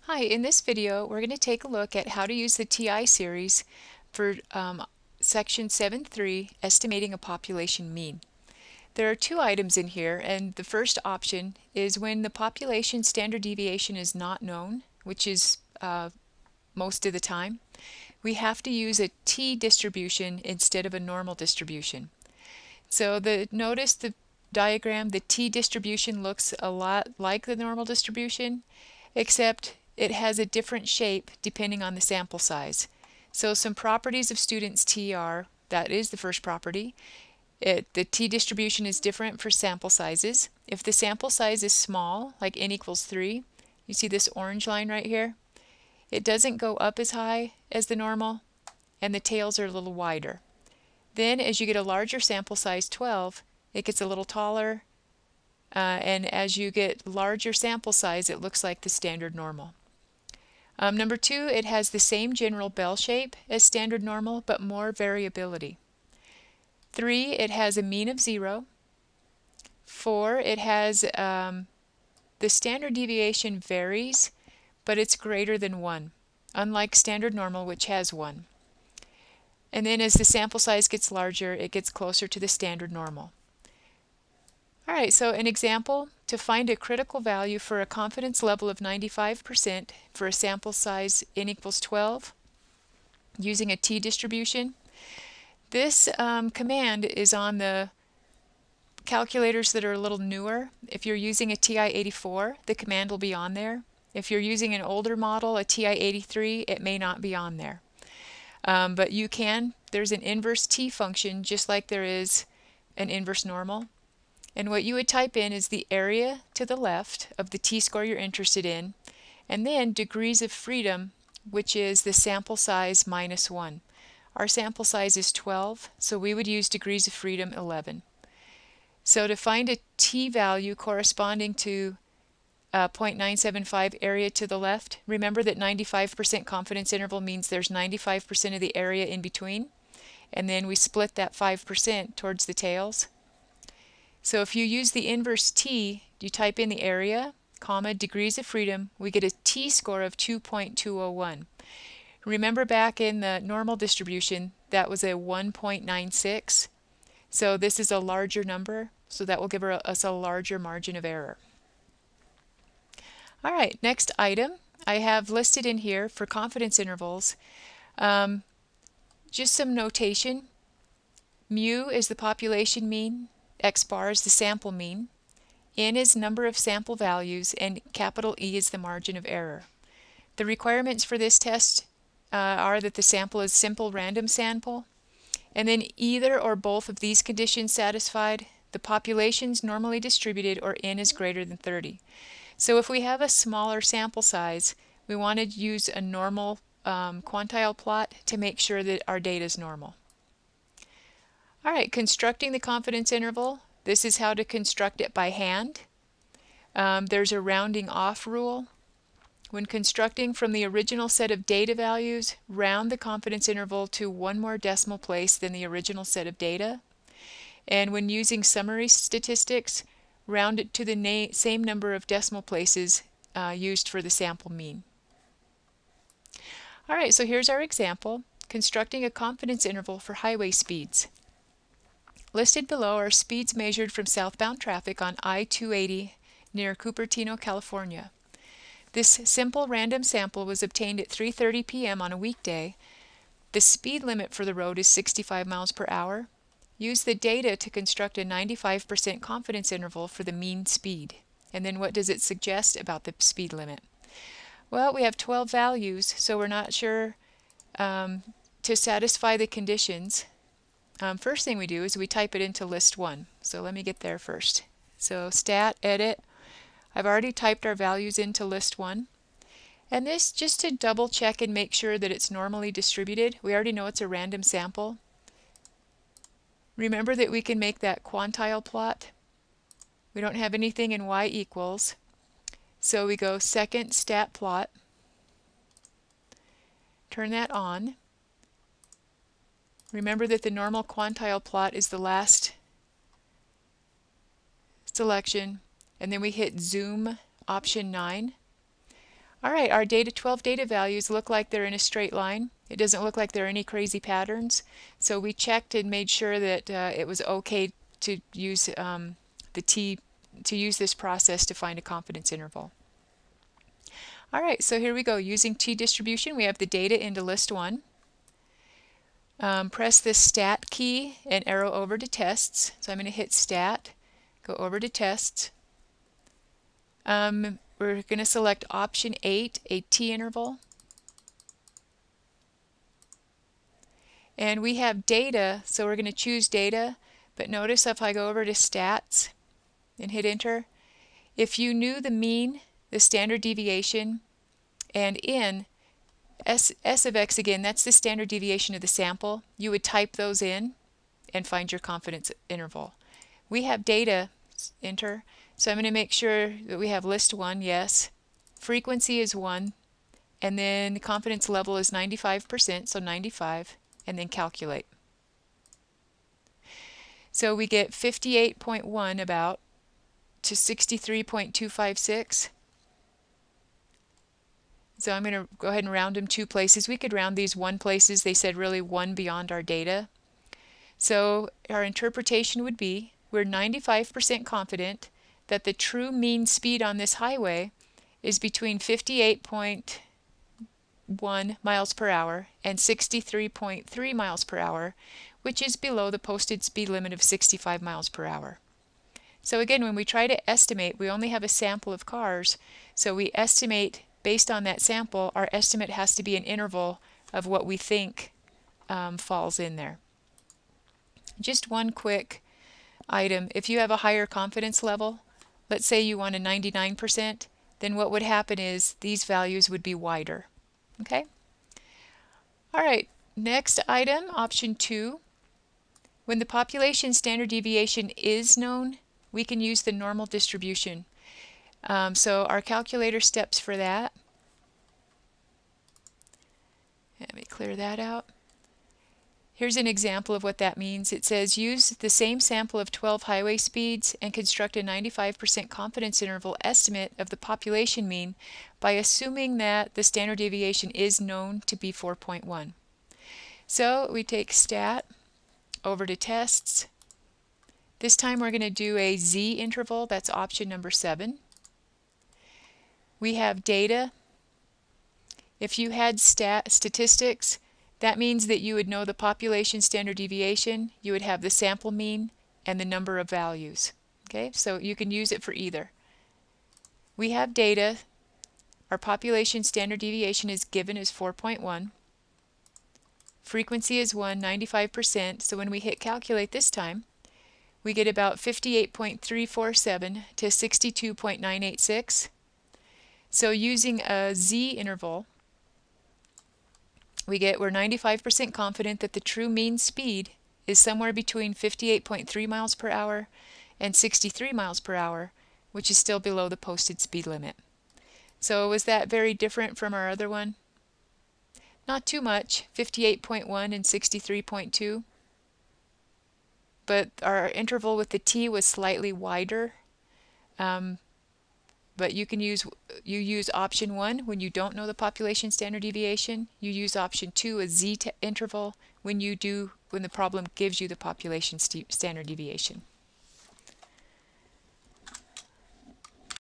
Hi, in this video we're going to take a look at how to use the TI series for section 7.3, estimating a population mean. There are two items in here, and the first option is when the population standard deviation is not known, which is most of the time. We have to use a t-distribution instead of a normal distribution. So notice the diagram, the t-distribution looks a lot like the normal distribution, except it has a different shape depending on the sample size. So some properties of students T are, that is the first property, the t-distribution is different for sample sizes. If the sample size is small, like n equals 3, you see this orange line right here? It doesn't go up as high as the normal, and the tails are a little wider. Then as you get a larger sample size, 12, it gets a little taller, and as you get larger sample size, it looks like the standard normal. Number 2, it has the same general bell shape as standard normal, but more variability. 3, it has a mean of 0. 4, it has the standard deviation varies, but it's greater than 1, unlike standard normal, which has 1. And then as the sample size gets larger, it gets closer to the standard normal. All right, so an example: to find a critical value for a confidence level of 95% for a sample size n equals 12 using a t-distribution. This command is on the calculators that are a little newer. If you're using a TI-84, the command will be on there. If you're using an older model, a TI-83, it may not be on there. But you can, there's an inverse t function just like there is an inverse normal. And what you would type in is the area to the left of the t-score you're interested in, and then degrees of freedom, which is the sample size minus 1. Our sample size is 12, so we would use degrees of freedom 11. So to find a t-value corresponding to 0.975 area to the left, remember that 95% confidence interval means there's 95% of the area in between, and then we split that 5% towards the tails. So if you use the inverse t, you type in the area, comma, degrees of freedom, we get a t-score of 2.201. Remember back in the normal distribution, that was a 1.96. So this is a larger number, so that will give us a larger margin of error. All right, next item I have listed in here for confidence intervals. Just some notation. Mu is the population mean, x bar is the sample mean, n is number of sample values, and capital E is the margin of error. The requirements for this test are that the sample is simple random sample, and then either or both of these conditions satisfied, the population's normally distributed, or n is greater than 30. So if we have a smaller sample size, we want to use a normal quantile plot to make sure that our data is normal. All right, constructing the confidence interval. This is how to construct it by hand. There's a rounding off rule. When constructing from the original set of data values, round the confidence interval to one more decimal place than the original set of data. And when using summary statistics, round it to the same number of decimal places used for the sample mean. All right, so here's our example, constructing a confidence interval for highway speeds. Listed below are speeds measured from southbound traffic on I-280 near Cupertino, California. This simple random sample was obtained at 3:30 p.m. on a weekday. The speed limit for the road is 65 miles per hour. Use the data to construct a 95% confidence interval for the mean speed. And then what does it suggest about the speed limit? Well, we have 12 values, so we're not sure to satisfy the conditions. First thing we do is we type it into list 1. So let me get there first. So stat, edit. I've already typed our values into list 1. And this just to double check and make sure that it's normally distributed. We already know it's a random sample. Remember that we can make that quantile plot. We don't have anything in y equals. So we go second stat plot. Turn that on. Remember that the normal quantile plot is the last selection, and then we hit zoom option 9. All right, our 12 data values look like they're in a straight line. It doesn't look like there are any crazy patterns. So we checked and made sure that it was okay to use to use this process to find a confidence interval. All right, so here we go. Using t-distribution, we have the data into list 1. Press the stat key and arrow over to tests. So I'm going to hit stat, go over to tests. We're going to select option 8, a t-interval. And we have data, so we're going to choose data. But notice if I go over to stats and hit enter, if you knew the mean, the standard deviation, and in S of x, again, that's the standard deviation of the sample, you would type those in and find your confidence interval. We have data, enter, so I'm going to make sure that we have list 1, yes. Frequency is 1, and then the confidence level is 95%, so 95, and then calculate. So we get 58.1 about to 63.256. So I'm going to go ahead and round them 2 places. We could round these 1 places. They said really 1 beyond our data. So our interpretation would be we're 95% confident that the true mean speed on this highway is between 58.1 miles per hour and 63.3 miles per hour, which is below the posted speed limit of 65 miles per hour. So again, when we try to estimate, we only have a sample of cars, so we estimate based on that sample. Our estimate has to be an interval of what we think falls in there. Just one quick item. If you have a higher confidence level, let's say you want a 99%, then what would happen is these values would be wider. Okay? All right, next item, option 2. When the population standard deviation is known, we can use the normal distribution. So our calculator steps for that. Let me clear that out. Here's an example of what that means. It says use the same sample of 12 highway speeds and construct a 95% confidence interval estimate of the population mean by assuming that the standard deviation is known to be 4.1. So we take stat, over to tests. This time we're going to do a z interval. That's option number 7. We have data. If you had statistics, that means that you would know the population standard deviation, you would have the sample mean, and the number of values. Okay, so you can use it for either. We have data. Our population standard deviation is given as 4.1. Frequency is 1, 95%. So when we hit calculate this time, we get about 58.347 to 62.986. So using a z interval, we're 95% confident that the true mean speed is somewhere between 58.3 miles per hour and 63 miles per hour, which is still below the posted speed limit. So was that very different from our other one? Not too much, 58.1 and 63.2. But our interval with the t was slightly wider. But you use option 1 when you don't know the population standard deviation. You use option 2, a z interval, when the problem gives you the population standard deviation.